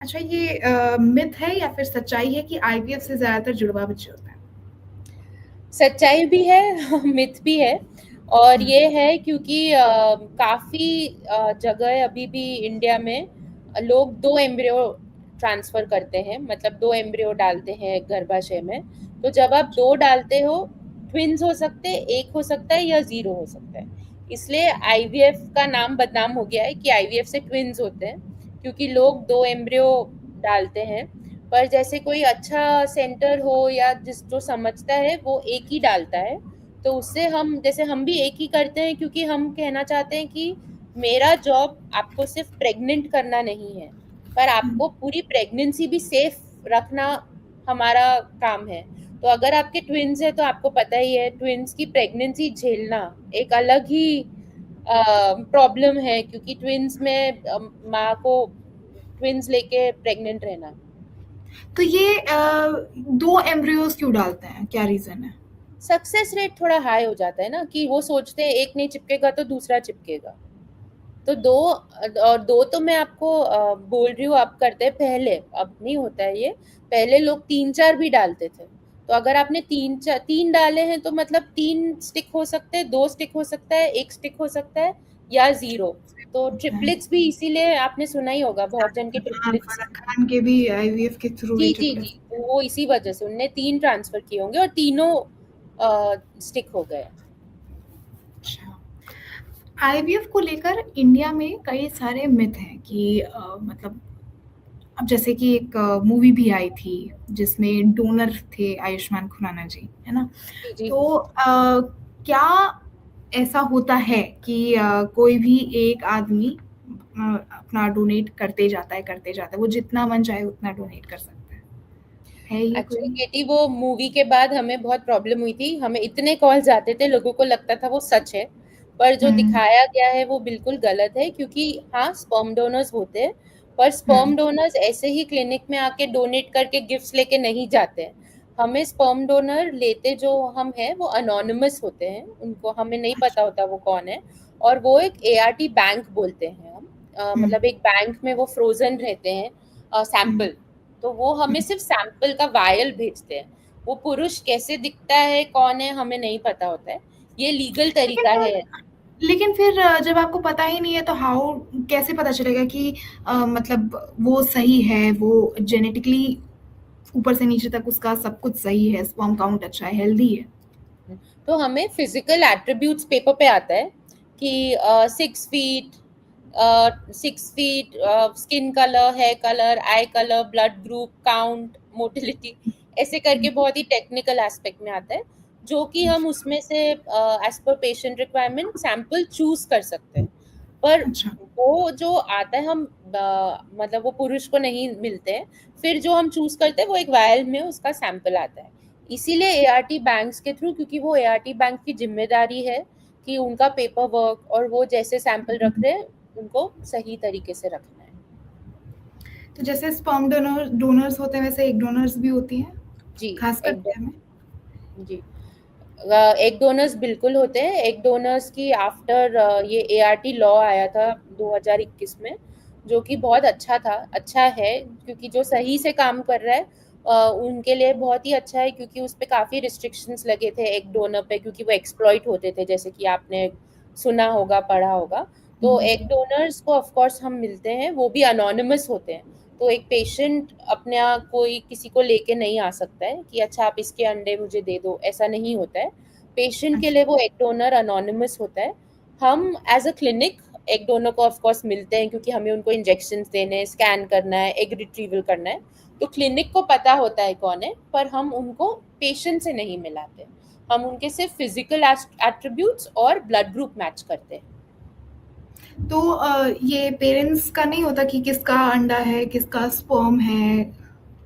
अच्छा, ये मिथ है या फिर सच्चाई है कि आईवीएफ से ज़्यादातर जुड़वा बच्चे होते हैं? सच्चाई भी है मिथ भी है। और हुँ, ये है क्योंकि काफ़ी जगह अभी भी इंडिया में लोग 2 एम्ब्रियो ट्रांसफ़र करते हैं, मतलब 2 एम्ब्रियो डालते हैं गर्भाशय में। तो जब आप 2 डालते हो, ट्विन्स हो सकते हैं, 1 हो सकता है या 0 हो सकता है। इसलिए आईवीएफ का नाम बदनाम हो गया है कि आईवीएफ से ट्विन्स होते हैं, क्योंकि लोग 2 एम्ब्रियो डालते हैं। पर जैसे कोई अच्छा सेंटर हो या जिस जो समझता है वो एक ही डालता है, तो उससे हम जैसे हम भी एक ही करते हैं, क्योंकि हम कहना चाहते हैं कि मेरा जॉब आपको सिर्फ प्रेग्नेंट करना नहीं है, पर हुँ। आपको पूरी प्रेगनेंसी भी सेफ रखना हमारा काम है। तो अगर आपके ट्विन्स है तो आपको पता ही है, ट्विन्स की प्रेगनेंसी झेलना एक अलग ही प्रॉब्लम है, क्योंकि ट्विन्स में माँ को ट्विन्स लेके प्रेग्नेंट रहना। तो ये 2 एम्ब्रियोज़ क्यों डालते हैं? क्या रीज़न है? सक्सेस रेट थोड़ा हाई हो जाता है ना, कि वो सोचते हैं एक नहीं चिपकेगा तो दूसरा चिपकेगा। तो दो, और दो तो मैं आपको बोल रही हूँ, अब करते हैं, पहले अब नहीं होता है ये। पहले लोग 3-4 भी डालते थे। तो अगर आपने 3 डाले हैं तो मतलब 3 स्टिक हो सकते हैं, 2 स्टिक हो सकता है, 1 स्टिक हो सकता है, या 0। तो हैं। ट्रिपलेट्स भी इसीलिए आपने सुना ही होगा, बहुत जन के हाँ, ट्रिपलेट्स। फराह खान के भी आईवीएफ के थ्रू जी ही जी जी, ट्रिपलेट्स। तो वो इसी वजह से उनने 3 ट्रांसफर किए होंगे और तीनों स्टिक हो गए। अच्छा। आईवीएफ को लेकर इंडिया में कई सारे मिथ हैं कि मतलब अब जैसे कि एक मूवी भी आई थी जिसमें डोनर थे आयुष्मान खुराना जी, है ना? जी जी। तो क्या ऐसा होता है कि कोई भी एक आदमी अपना डोनेट करते जाता है, वो जितना मन चाहे उतना डोनेट कर सकता है ये एक्चुअली कोई? केटी, वो मूवी के बाद हमें बहुत प्रॉब्लम हुई थी, हमें इतने कॉल्स आते थे, लोगों को लगता था वो सच है। पर जो हुँ, दिखाया गया है वो बिल्कुल गलत है, क्योंकि हाँ, स्पर्म डोनर्स होते हैं, पर हुँ, स्पर्म डोनर्स ऐसे ही क्लिनिक में आके डोनेट करके गिफ्ट्स लेके नहीं जाते हैं। हमें स्पर्म डोनर लेते जो हम हैं वो अनोनिमस होते हैं, उनको हमें नहीं पता होता वो कौन है। और वो एक एआरटी बैंक बोलते हैं हम, हुँ, मतलब एक बैंक में वो फ्रोजन रहते हैं हुँ, सैंपल। तो वो हमें सिर्फ सैंपल का वायल भेजते हैं। वो पुरुष कैसे दिखता है, कौन है, हमें नहीं पता होता है। ये लीगल लेकिन तरीका है। फिर लेकिन फिर जब आपको पता ही नहीं है तो हाउ कैसे पता चलेगा कि मतलब वो सही है, वो जेनेटिकली ऊपर से नीचे तक उसका सब कुछ सही है, स्पर्म काउंट अच्छा है, हेल्दी है? तो हमें फिजिकल एट्रीब्यूट्स पेपर पे आता है कि 6 feet, 6 feet, skin colour, hair colour, eye colour, blood group, count, motility, ऐसे हुँ, करके बहुत ही टेक्निकल एस्पेक्ट में आता है, जो कि हम उसमें से as per patient requirement sample choose कर सकते हैं। पर अच्छा। वो जो आता है, हम मतलब वो पुरुष को नहीं मिलते हैं। फिर जो हम चूज करते हैं वो एक वायल में उसका सैंपल आता है। इसीलिए एआरटी बैंक्स के थ्रू, क्योंकि वो एआरटी बैंक की जिम्मेदारी है कि उनका पेपर वर्क और वो जैसे सैंपल रख रहे हैं उनको सही तरीके से रखना है। तो जैसे स्पर्म डोनर्स होते हैं वैसे एग डोनर्स भी होती हैं, जी, खासकर इंडिया में? एकदम। जी, एग डोनर्स बिल्कुल होते हैं। एग डोनर्स की आफ्टर ये एआरटी लॉ आया था 2021 में, जो कि बहुत अच्छा था, अच्छा है, क्योंकि जो सही से काम कर रहा है उनके लिए बहुत ही अच्छा है, क्योंकि उस पे काफ़ी रिस्ट्रिक्शंस लगे थे एग डोनर पे, क्योंकि वो एक्सप्लॉइट होते थे, जैसे कि आपने सुना होगा, पढ़ा होगा। तो हुँ, एग डोनर्स को ऑफ कोर्स हम मिलते हैं, वो भी अनोनिमस होते हैं। तो एक पेशेंट अपने आप कोई किसी को लेके नहीं आ सकता है कि अच्छा आप इसके अंडे मुझे दे दो, ऐसा नहीं होता है। पेशेंट के अच्छा। लिए वो एग डोनर अनोनिमस होता है। हम as a clinic egg donor को ऑफ कोर्स मिलते हैं, क्योंकि हमें उनको इंजेक्शन देने हैं, स्कैन करना है, एग रिट्रीवल करना है। तो क्लिनिक को पता होता है कौन है, पर हम उनको पेशेंट से नहीं मिलाते। हम उनके सिर्फ फिजिकल एट्रीब्यूट्स और ब्लड ग्रुप मैच करते हैं। तो ये पेरेंट्स का नहीं होता कि किसका अंडा है, किसका स्पर्म है,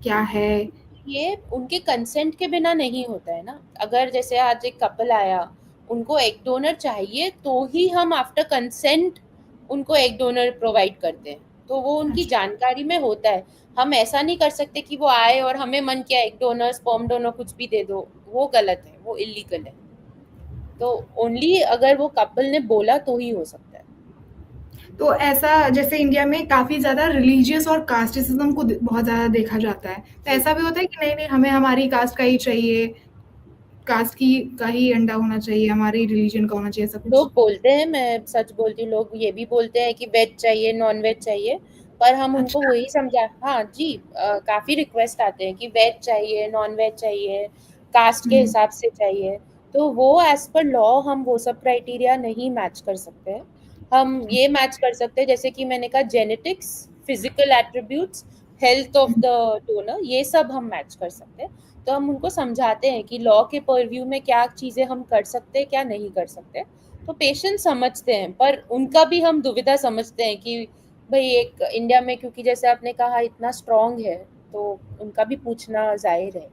क्या है? ये उनके कंसेंट के बिना नहीं होता है ना। अगर जैसे आज एक कपल आया, उनको एग डोनर चाहिए, तो ही हम आफ्टर कंसेंट उनको एग डोनर प्रोवाइड करते हैं। तो वो उनकी अच्छा। जानकारी में होता है। हम ऐसा नहीं कर सकते कि वो आए और हमें मन किया एग डोनर, स्पर्म डोनर कुछ भी दे दो। वो गलत है, वो इलीगल है। तो ओनली अगर वो कपल ने बोला तो ही हो सकता है। तो ऐसा जैसे इंडिया में काफ़ी ज़्यादा रिलीजियस और कास्टिज़्म को बहुत ज़्यादा देखा जाता है, तो जी। ऐसा भी होता है कि नहीं नहीं हमें हमारी कास्ट का ही चाहिए, कास्ट की का ही अंडा होना चाहिए, हमारी रिलीजन का होना चाहिए, ऐसा कुछ? लोग बोलते हैं, मैं सच बोलती हूँ, लोग ये भी बोलते हैं कि वेज चाहिए, नॉन वेज चाहिए, पर हम उनको अच्छा। वही समझा, हाँ जी, काफ़ी रिक्वेस्ट आते हैं कि वेज चाहिए, नॉन वेज चाहिए, कास्ट के हम्म। हिसाब से चाहिए। तो वो एज पर लॉ हम वो सब क्राइटेरिया नहीं मैच कर सकते हैं। हम ये मैच कर सकते हैं, जैसे कि मैंने कहा, genetics, physical attributes, health of the donor, ये सब हम मैच कर सकते हैं। तो हम उनको समझाते हैं कि लॉ के परव्यू में क्या चीज़ें हम कर सकते हैं, क्या नहीं कर सकते। तो पेशेंट समझते हैं, पर उनका भी हम दुविधा समझते हैं कि भाई एक इंडिया में, क्योंकि जैसे आपने कहा इतना स्ट्रांग है, तो उनका भी पूछना जाहिर है।